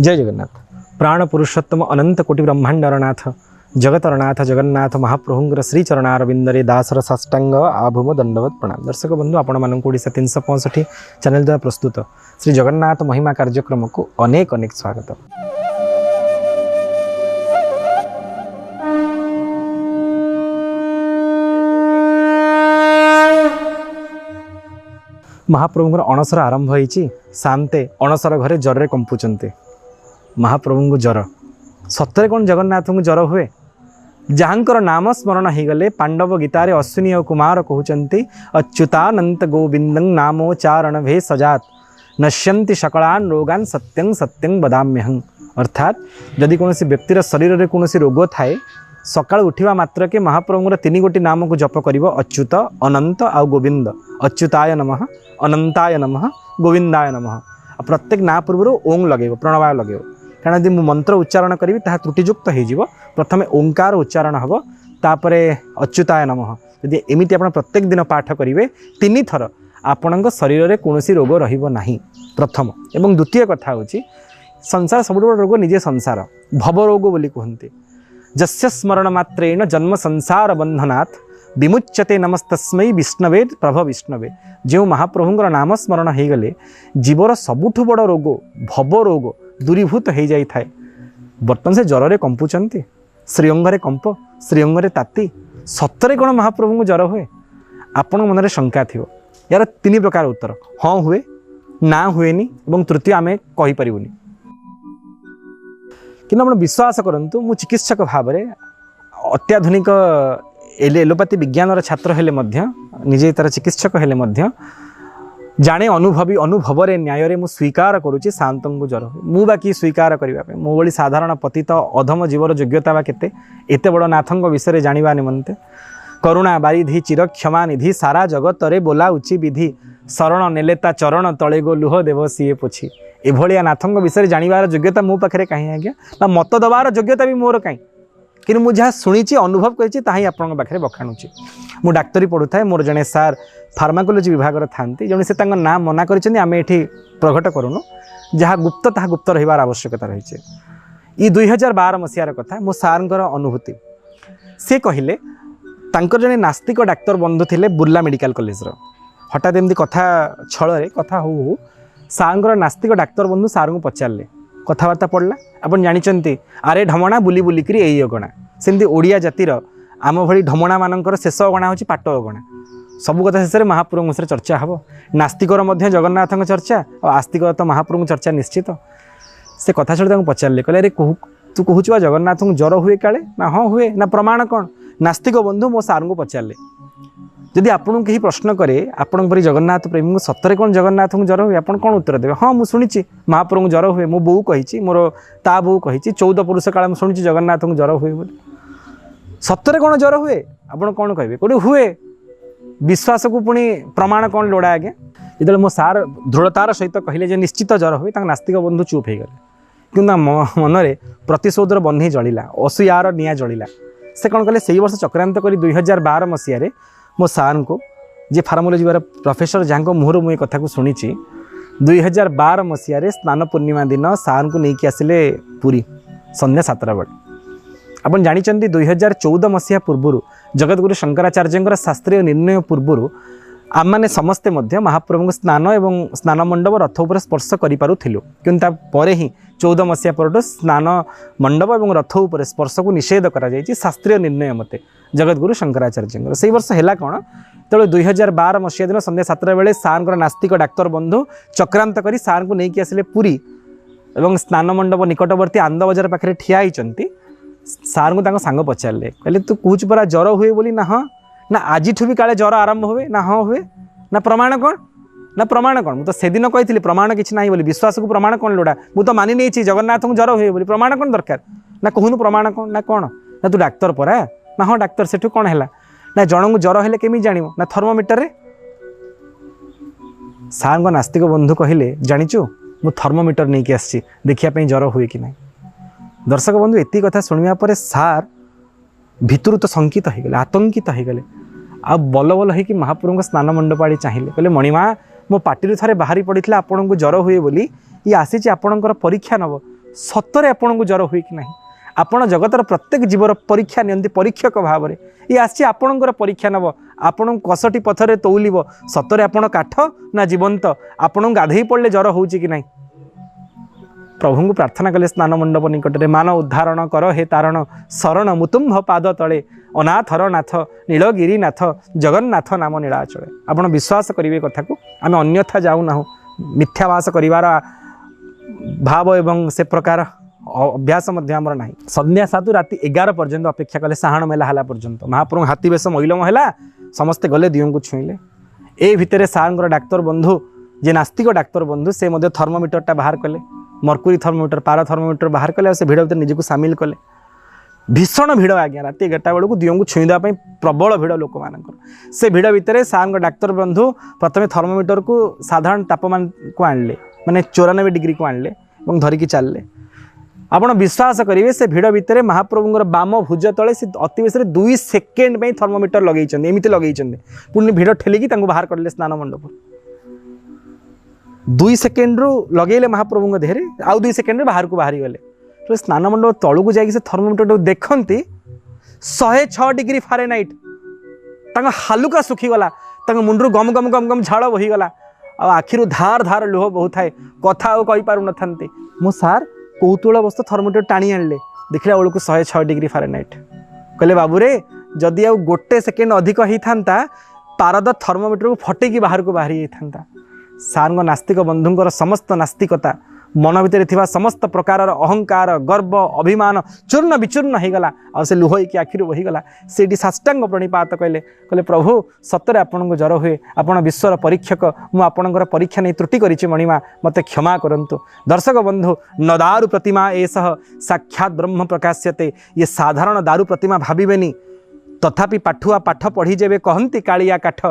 जय जगन्नाथ। प्राण पुरुषोत्तम अनंत कोटि ब्रह्मांडरनाथ जगतरनाथ जगन्नाथ महाप्रभुंर श्री चरणारविंदरे दासर साष्टांग आभूम दंडवत प्रणाम। दर्शक बंधु आपण मानक ओडिशा 365 चैनल द्वारा प्रस्तुत श्री जगन्नाथ महिमा कार्यक्रम को अनेक अनेक स्वागत। महाप्रभुंर अणसर आरंभ होईची शांते अणसर घरे जरे कंपुचंते। महाप्रभु जर सतरे कौन जगन्नाथ को जर हुए जहाँकर नाम स्मरण हो गले पांडव गीतारे अश्विनी और कुमार कहते अच्युतानंत गोविंदं नामोच्चारण भे सजात नश्यंति सकलान रोगान सत्यं सत्यं बदाम्यहं। अर्थात जदि कौन व्यक्तिर शरीर में कौन रोग थाए सकाळ उठिवा मात्र के महाप्रभुर तीन गोटी नाम को जप करिवो अच्युत अनंत आ गोविंद। अच्युताय नमः अनंताय नमः गोविंदाय नमः। प्रत्येक ना पूर्व ओं लगे प्रणवाय लगे कारण यदि मु मंत्र उच्चारण करी ताहा त्रुटियुक्त हो प्रथम ओंकार उच्चारण हम तापर अच्युताय नमः। यदि एमती आप प्रत्येक दिन पाठ करेंगे तीन थर आपण शरीर में कौन रोग रहा प्रथम। एवं द्वितीय कथा हूँ संसार सब बड़ रोग निजे संसार भव रोग बोली कहते जस्य स्मरण मात्रेण जन्म संसार बंधनात् विमुच्यते नमस्तस्मै विष्णवे प्रभ विष्णवे। जो महाप्रभुंर नाम स्मरण हो गले जीवर सबुठ बड़ रोग भव रोग दूरीभूत हो जाए। बर्तमान से जर कंपुचंती श्रीअंगरे कंप श्रीअंगरे ताती सतरे कौन महाप्रभु को जर हुए आपण मन में शंका थी यार तीन प्रकार उत्तर हाँ हुए ना हुएनी और तृतीय आम कहीपरूनी कि आप विश्वास करंतु मु चिकित्सक भाव में अत्याधुनिक एलोपैथी विज्ञान छात्र हेले निजे तार चिकित्सक हेले जाने अनुभवी अनुभव न्याय रे मु स्वीकार करुच्ची शांत को जर मु बाकी स्वीकार करने मो भली साधारण पतित अधम जीवर योग्यता बा केते एते बड़ नाथंग विषय जानिबा निमंते करुणा बारिधि चिर क्षमा निधि सारा जगत रे बोला उची विधि शरण नेलेता चरण तले गो लुह देव सीए पोछी। एभलिया नाथंग विषय जानिबार योग्यता मो पाखरे कहीं आज्ञा ना मत दबार योग्यता भी मोर कहीं कि मुझे जहाँ शुणी अनुभव करी आपण पाखे बखाणुची। मु डाक्तरी पढ़ुए मोर जड़े सार फार्माकोलोजी विभाग था जड़े से ना मना करें ये प्रकट करूँ जहाँ गुप्त ता गुप्त रही आवश्यकता रही। ये 2012 मसीहार कथा मो सार अनुभूति से कहले जड़े नास्तिक डाक्तर बंधु थे बुर्ला मेडिकल कॉलेज हठात एमती कथा छल कथा हो सार नास्तिक डाक्तर बंधु सार को पचारे कथबार्ता पड़ला आपन जानी आरे ढमणा बुली बुलिकी यही अगणा सेमती ओडिया जातिर आम भली ढमणा मानकर शेष अगणा हूँ पाट अगणा सबू कथा शेष में महाप्रभु विषय चर्चा हम नास्तिकर जगन्नाथ चर्चा और आस्तिकर तो महाप्रभु चर्चा निश्चित। से कथा छड़ी पचारे कहले अरे तू कहूँ जगन्नाथ को जर हुए काले ना हाँ हुए ना प्रमाण कौन। नास्तिक बंधु मो सार को पचारे जदि आपन कहीं प्रश्न करे आपण परी जगन्नाथ प्रेमी सतरे कौन जगन्नाथ को जर हुए आप कौन उत्तर देवे हाँ मुझे शुणी महाप्रभु जर हुए मो बो कही मोर ता बो कही 14 पुरुष काल मुझे शुणी जगन्नाथ को जर हुए बोली सतरे कौन जर हुए आप कौन कहे कौटे हुए विश्वास को पुणी प्रमाण कौन लोड़ा आज्ञा। जो मो सार दृढ़तार सहित कहले निश्चित जर हुए नास्तिक बंधु चुप हो गले कि मन में प्रतिशोधर बंधी जलिला असूयार निआ जलिला। से कौन कले से वर्ष चक्रांत कर 2012 मसीह मो सार को जे फार्माकोलोजी प्रोफेसर जहाँ मुहर मुझे कथा को शुणी 2012 मसीह स्नान पूर्णिमा दिन सार को लेकिन आसिले पुरी संध्या 7टा बेले। आप जानते 2014 मसीहा पूर्व जगतगुरु शंकराचार्य शास्त्रीय निर्णय पूर्व आम मैंने समस्ते महाप्रभु स्नान एवं स्नान मंडप रथ उपर स्पर्श करूँ कि ही 14 मसीहा पर स्नान मंडप और रथ उपर स्पर्श को निषेध कर शास्त्रीय निर्णय मते जगतगुरु शंकराचार्य से वर्ष है कौन तो 2012 मसीहा दिन संध्या 7टा बेले सार नास्तिक डाक्तर बंधु चक्रांत कर सार को लेकिन आसिले पुरी और स्नान मंडप निकटवर्ती आनंद बजार पाखे ठिया होती सार को सांग पचारे कहले तू कहूँ परा जर हुए बोली ना हाँ ना आज भी काले जर आरंभ हुए ना हाँ हुए ना प्रमाण कौन मुझे से दिन कही प्रमाण किसी ना बोली विश्वास को प्रमाण कौन लोड़ा मुझे तो मानि नहीं जगन्नाथ को जर हुए बोली प्रमाण कौन दरकार ना कहून प्रमाण कौन ना कौन ना तू डाक्तर परा ना हाँ डाक्तर से कौन है ना जन को जर हेले केमी जान ना थर्मोमीटर रे सार नास्तिक बंधु कहले जाचु मु थर्मोमीटर नहीं कि आसी देखिया जर हुए कि ना। दर्शक बंधु एति कथा शुणा पर सार भितर तो शंकित हो गले आतंकित हो गले आ बल बल हो महाप्रभु स्नान मंडप आड़े चाहिए कहले मणिमा मो पार्टी थे बाहरी पड़ी आपन को जर हुए बोली ये आसी आपणकर परीक्षा नब सतरे आपण को जर हुए कि नहीं आपण जगतर प्रत्येक जीवर परीक्षा नियंती परीक्षक भाव में ये आसी आपणकर परीक्षा नब आपण कसटी पथरे तौलिब सतरे आपण काठ ना जीवंत आपण गाधई पड़े जर हो कि नहीं प्रभु को प्रार्थना कले स्नान मंडप निकटरे मान उद्धारण कर हे तारण शरण मुतुंभ पाद तले अनाथर नाथ नीलगिरीनाथ जगन्नाथ नाम नीलाचले आपण विश्वास करेंगे कथा को आम अन्यथा जाऊ ना मिथ्यावास करिवार भाव एवं से प्रकार अभ्यास आमर ना संध्या 7 राति 11 पर्यंत अपेक्षा कले साहाण मेला हला पर्यंत महाप्रभु हाथी बेश महिलम है समस्ते गले दियों को छुईले ए भितर सार डाक्तर बंधु जे नास्तिक डाक्तर बंधु से थर्मोमीटरटा बाहर कले मर्कुरी थर्मोमीटर पारा थर्मोमीटर बाहर कले से भिड़ भर निजक सामिल कले भीषण भिड़ आज्ञा राति 11टा बेलू दियों को छुईदेवाई प्रबल भिड़ लोक मान से भिड़ भितर सार डाक्तर बंधु प्रथम थर्मोमीटर को साधारण तापमान को आणले माने 94 डिग्री को आणले और धरिकी चलले आपण विश्वास करेंगे से भिड़ भितर महाप्रभुंर बाम भुज तले से अति बेस 2 सेकेंड में थर्मोमीटर लगे एमती लगे पुणी भिड़ ठेलिकी बाहर करले स्नान मंडप 2 सेकेंड रु लगे महाप्रभु देहरे आउ 2 सेकेंड बाहर को बाहरी गले तो स्नान मंडप तलू को जाकि से थर्मोमीटर देखती 106 डिग्री फारेनहाइट हालुका सुखीगला मुंडू गम गम गम गम झाड़ बहीगला आखिर धार धार लुह बहु थाए कथा कही पार न था मो सार कौतूहल बस्त थर्मोमीटर टाणी आणले देखला बेलू 106 डिग्री फारेनहाइट कहले बाबू रे जदि आ गोटे सेकेंड अधिक होता पारद थर्मोमीटर को फटेकी बाहर को बाहरी जाता सार नास्तिक बंधुंकर समस्त नास्तिकता मन भितर थिबा समस्त प्रकार अहंकार गर्व अभिमान चूर्ण विचूर्ण हो गला आ से लुह की आखिर बहीगला से साष्टांग प्रणिपात कहले प्रभु सतरे आपण को जर हुए आपण विश्वर परीक्षक मु आपणकर परीक्षा नहीं त्रुटि करिछि मणिमा मते क्षमा करंतु दर्शक बंधु न दारु प्रतिमा एसह साक्षात ब्रह्म प्रकाश्यते ये साधारण दारु प्रतिमा भाविबेनी तथापि पाठुआ पाठ पढ़ी जेबे कहंती कालिया काठ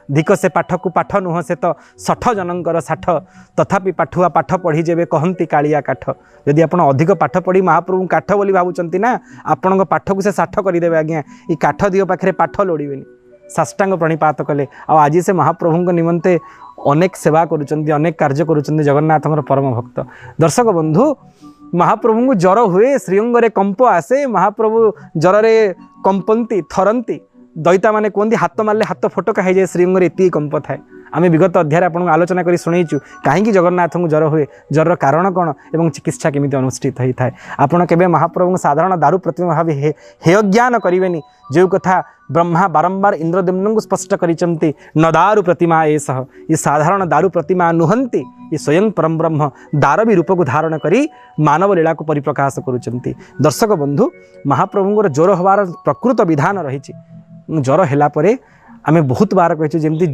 धिक से पाठ को पाठ नुह से तो 60 जनकर 60 तथापि पाठुआ पाठ पढ़ी जेबे कहंती कालिया काठ यदि आपण अधिक पाठ पढ़ी महाप्रभु काठ बोली भावुचंती ना आपण पाठ को से 60 करदेवे आज्ञा ये काठ दियो पाखे पाठ लोड़बेनी साष्टांग प्रणिपात कले आज से महाप्रभु निमंते अनेक सेवा करुचंती अनेक कार्य करुचंती जगन्नाथंकर परम भक्त दर्शक बंधु महाप्रभु को जर हुए श्रीअंगरे कंप आसे महाप्रभु जरे कंपंती थरंती दैता माने कहते हाथ मारे हाथ फोटका हो जाए श्रीअंगरे एति कंप थाए आम विगत अध्याय आपको आलोचना कर शुणु कहीं जगन्नाथ को जर हुए जर कारण कौन एवं चिकित्सा केमी अनुष्ठित होता है आपड़ के महाप्रभु साधारण दारु प्रतिमा भाव हेय ज्ञान करेनि जो कथा ब्रह्मा बारंबार इंद्रद्युम्न को स्पष्ट करिसंती न दारु प्रतिमा एसह ये साधारण दारु प्रतिमा नुहंती ये स्वयं परम ब्रह्म दारवी रूप को धारण करी मानव लीला को परिप्रकाश करुचंती दर्शक बंधु महाप्रभुंर ज्वर हबार प्रकृत विधान रही ज्वर है आम बहुत बार कही जमी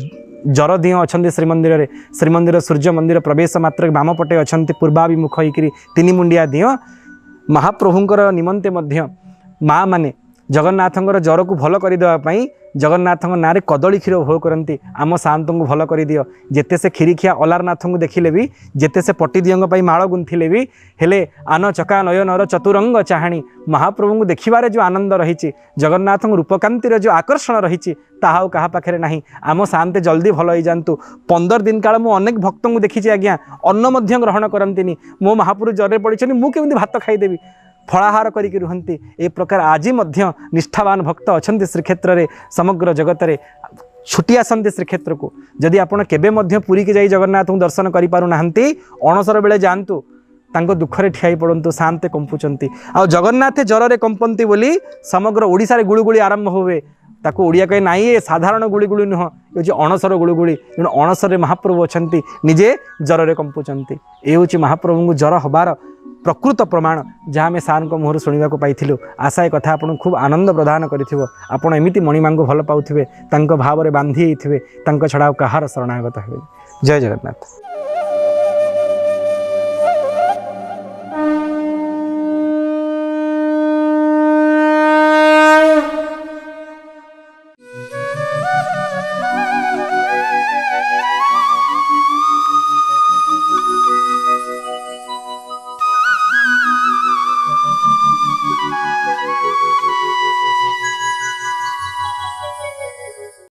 जर दिह अच्छा श्रीमंदिर सूर्य मंदिर प्रवेश मात्र बाम पटे अच्छा पूर्वाभिमुख होकर 3 मुंडिया दिह महाप्रभुंर निमंते माँ माने जगन्नाथंकर ज्वर को भल करदेवाई जगन्नाथ ना कदली क्षीर भोग करती आम शांत को भल कर दियो जेते से खीरीखिया अलारनाथ को देखिले भी जेते से पट्टीदियों माड़ गुंथिले भी हेले आन चका नयनर चतुरंग चाहाणी महाप्रभु को देखिबारे जो आनंद रही जगन्नाथ रूपकांतिर जो आकर्षण रही ताहा क्या पाखे ना आम शांत जल्दी भल हो जातु 15 दिन काल मु अनेक भक्त को देखी आज्ञा अन्न ग्रहण करती मो महापुरु जरे पड़ी मुझे भात खाईदेवी फलाहार करिक रुहंती ए प्रकार आज निष्ठावान भक्त अच्छा श्रीक्षेत्र में समग्र जगत में छुट्टी आसती श्रीक्षेत्र को जदि आपड़ केवे पुरी की जाई जगन्नाथ को दर्शन करें अणसर बेले जातु तांको दुखरे ठियाई पड़तु शांत कंपुचंती आ जगन्नाथ जर कंपंती बोली समग्र ओडिशा रे गुळुगुळी आरंभ हुए ताको ओडिया कहे ना ये साधारण गुळुगुळी नुह ये अणसर गुळुगुळी अणसर महाप्रभु अच्छा निजे जर कंपुचंती ये हूँ महाप्रभु को जर हबार प्रकृत प्रमाण जहाँ आम सार मुहर शुणा पाइलु आशा कथा आपको खूब आनंद प्रदान कर एमती मणिमा को भल पाऊे भाव में बांधी छड़ा कहार शरणागत हे जय जगन्नाथ।